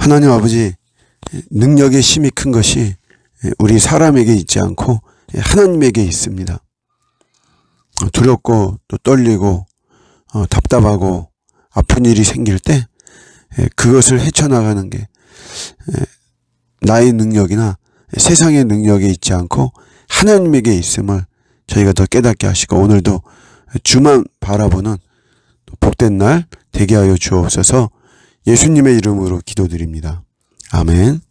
하나님 아버지, 능력의 힘이 큰 것이 우리 사람에게 있지 않고 하나님에게 있습니다. 두렵고 또 떨리고 답답하고 아픈 일이 생길 때 그것을 헤쳐나가는 게 나의 능력이나 세상의 능력에 있지 않고 하나님에게 있음을 저희가 더 깨닫게 하시고, 오늘도 주만 바라보는 복된 날 되게 하여 주옵소서. 예수님의 이름으로 기도드립니다. 아멘.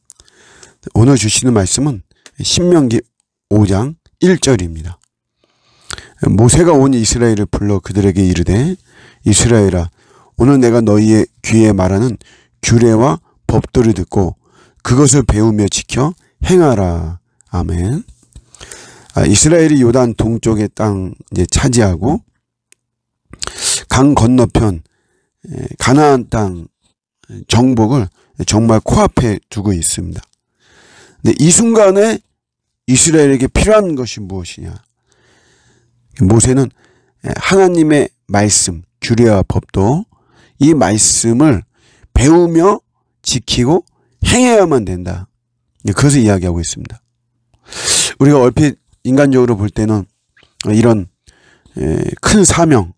오늘 주시는 말씀은 신명기 5장 1절입니다. 모세가 온 이스라엘을 불러 그들에게 이르되, 이스라엘아, 오늘 내가 너희의 귀에 말하는 규례와 법도를 듣고 그것을 배우며 지켜 행하라. 아멘. 이스라엘이 요단 동쪽의 땅 이제 차지하고 강 건너편 가나안 땅 정복을 정말 코앞에 두고 있습니다. 근데 이 순간에 이스라엘에게 필요한 것이 무엇이냐? 모세는 하나님의 말씀, 규례와 법도, 이 말씀을 배우며 지키고 행해야만 된다. 그것을 이야기하고 있습니다. 우리가 얼핏 인간적으로 볼 때는 이런 큰 사명,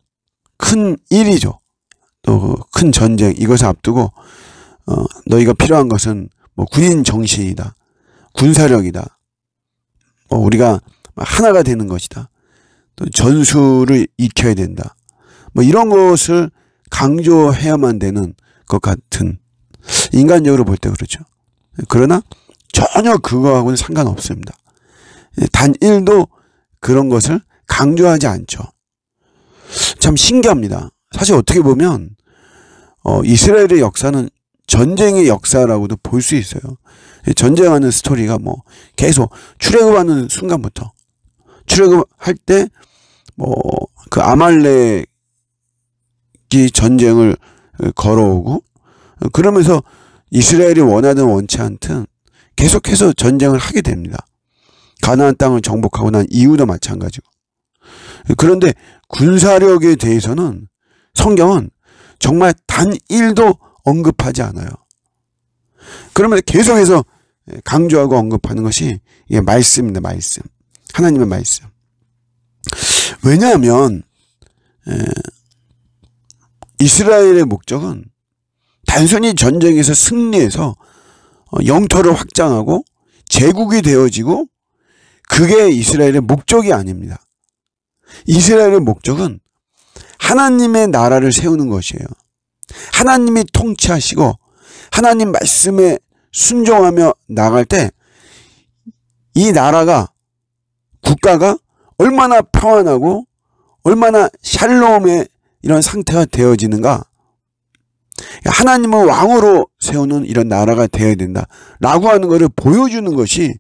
큰 일이죠. 또 큰 전쟁, 이것을 앞두고 너희가 필요한 것은 뭐 군인 정신이다, 군사력이다, 우리가 하나가 되는 것이다, 또 전술을 익혀야 된다, 뭐 이런 것을 강조해야만 되는 것 같은, 인간적으로 볼 때 그렇죠. 그러나 전혀 그거하고는 상관없습니다. 단 1도 그런 것을 강조하지 않죠. 참 신기합니다. 사실 어떻게 보면 이스라엘의 역사는 전쟁의 역사라고도 볼 수 있어요. 전쟁하는 스토리가 뭐 계속 출애굽하는 순간부터, 출애굽할 때 그 아말렉이 전쟁을 걸어오고, 그러면서 이스라엘이 원하든 원치 않든 계속해서 전쟁을 하게 됩니다. 가나안 땅을 정복하고 난 이후도 마찬가지고. 그런데 군사력에 대해서는 성경은 정말 단 1도 언급하지 않아요. 그러면 계속해서 강조하고 언급하는 것이 이게 말씀입니다. 말씀. 하나님의 말씀. 왜냐하면 이스라엘의 목적은 단순히 전쟁에서 승리해서 영토를 확장하고 제국이 되어지고, 그게 이스라엘의 목적이 아닙니다. 이스라엘의 목적은 하나님의 나라를 세우는 것이에요. 하나님이 통치하시고 하나님 말씀에 순종하며 나갈 때 이 나라가, 국가가 얼마나 평안하고 얼마나 샬롬의 이런 상태가 되어지는가, 하나님을 왕으로 세우는 이런 나라가 되어야 된다라고 하는 것을 보여주는 것이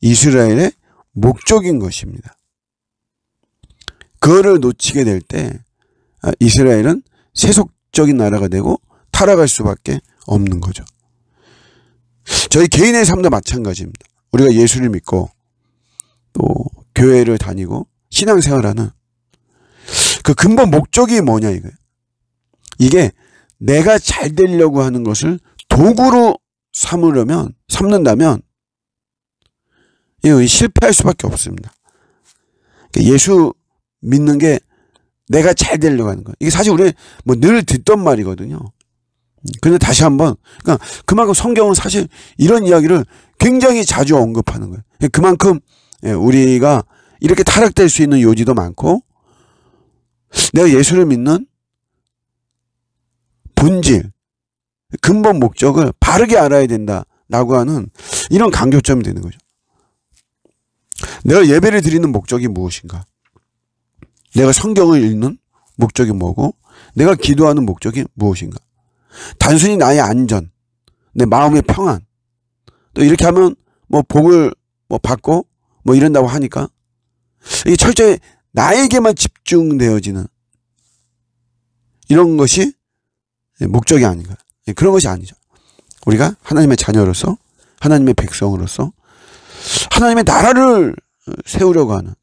이스라엘의 목적인 것입니다. 그거를 놓치게 될 때 이스라엘은 세속적인 나라가 되고 타락할 수밖에 없는 거죠. 저희 개인의 삶도 마찬가지입니다. 우리가 예수를 믿고 또 교회를 다니고 신앙생활하는 그 근본 목적이 뭐냐 이거예요. 이게 내가 잘 되려고 하는 것을 도구로 삼는다면 이거 실패할 수밖에 없습니다. 예수 믿는 게 내가 잘 되려고 하는 거. 이게 사실 우리 뭐 늘 듣던 말이거든요. 근데 다시 한번, 그러니까 그만큼 성경은 사실 이런 이야기를 굉장히 자주 언급하는 거예요. 그만큼 우리가 이렇게 타락될 수 있는 요지도 많고, 내가 예수를 믿는 본질, 근본 목적을 바르게 알아야 된다라고 하는 이런 강조점이 되는 거죠. 내가 예배를 드리는 목적이 무엇인가? 내가 성경을 읽는 목적이 뭐고, 내가 기도하는 목적이 무엇인가? 단순히 나의 안전, 내 마음의 평안, 또 이렇게 하면 뭐 복을 뭐 받고 뭐 이런다고 하니까 이게 철저히 나에게만 집중되어지는 이런 것이 목적이 아닌가. 그런 것이 아니죠. 우리가 하나님의 자녀로서, 하나님의 백성으로서 하나님의 나라를 세우려고 하는,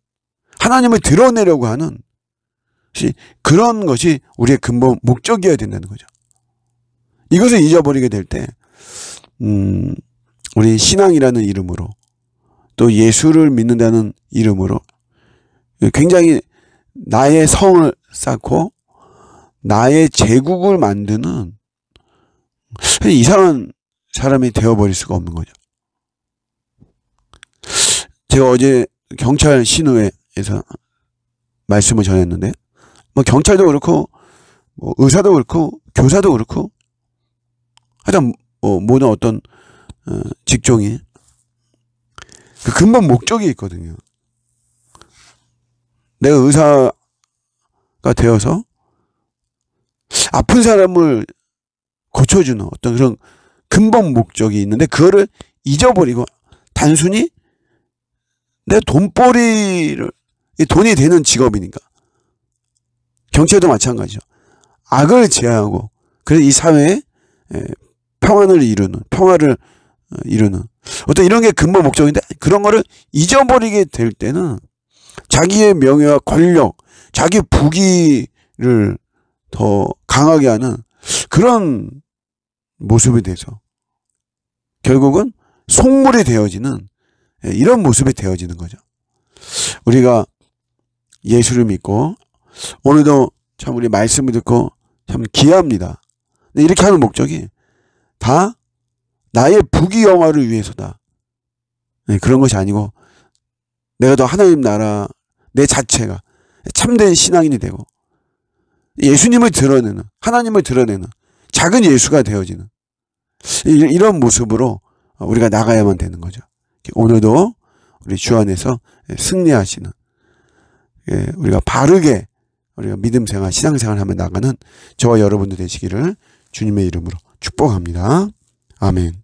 하나님을 드러내려고 하는 그런 것이 우리의 근본 목적이어야 된다는 거죠. 이것을 잊어버리게 될 때 우리 신앙이라는 이름으로 또 예수를 믿는다는 이름으로 굉장히 나의 성을 쌓고 나의 제국을 만드는 이상한 사람이 되어버릴 수가 없는 거죠. 제가 어제 경찰 신우회에서 말씀을 전했는데, 뭐 경찰도 그렇고, 뭐 의사도 그렇고, 교사도 그렇고, 하여튼 모든 어떤 직종이 그 근본 목적이 있거든요. 내가 의사가 되어서 아픈 사람을 고쳐주는 어떤 그런 근본 목적이 있는데, 그거를 잊어버리고 단순히 내 돈벌이를, 돈이 되는 직업이니까. 경찰도 마찬가지죠. 악을 제하고 그래서 이 사회에 평화를 이루는 어떤 이런 게 근본 목적인데, 그런 거를 잊어버리게 될 때는 자기의 명예와 권력, 자기 부귀를 더 강하게 하는 그런 모습이 돼서 결국은 속물이 되어지는 이런 모습이 되어지는 거죠. 우리가 예수를 믿고 오늘도 참 우리 말씀을 듣고 참 귀합니다. 근데 이렇게 하는 목적이 다 나의 부귀영화를 위해서다. 그런 것이 아니고 내가 더 하나님 나라 내 자체가 참된 신앙인이 되고 예수님을 드러내는, 하나님을 드러내는 작은 예수가 되어지는 이런 모습으로 우리가 나가야만 되는 거죠. 오늘도 우리 주 안에서 승리하시는, 우리가 바르게 우리가 믿음 생활, 신앙 생활 하며 나가는 저와 여러분들 되시기를 주님의 이름으로 축복합니다. 아멘.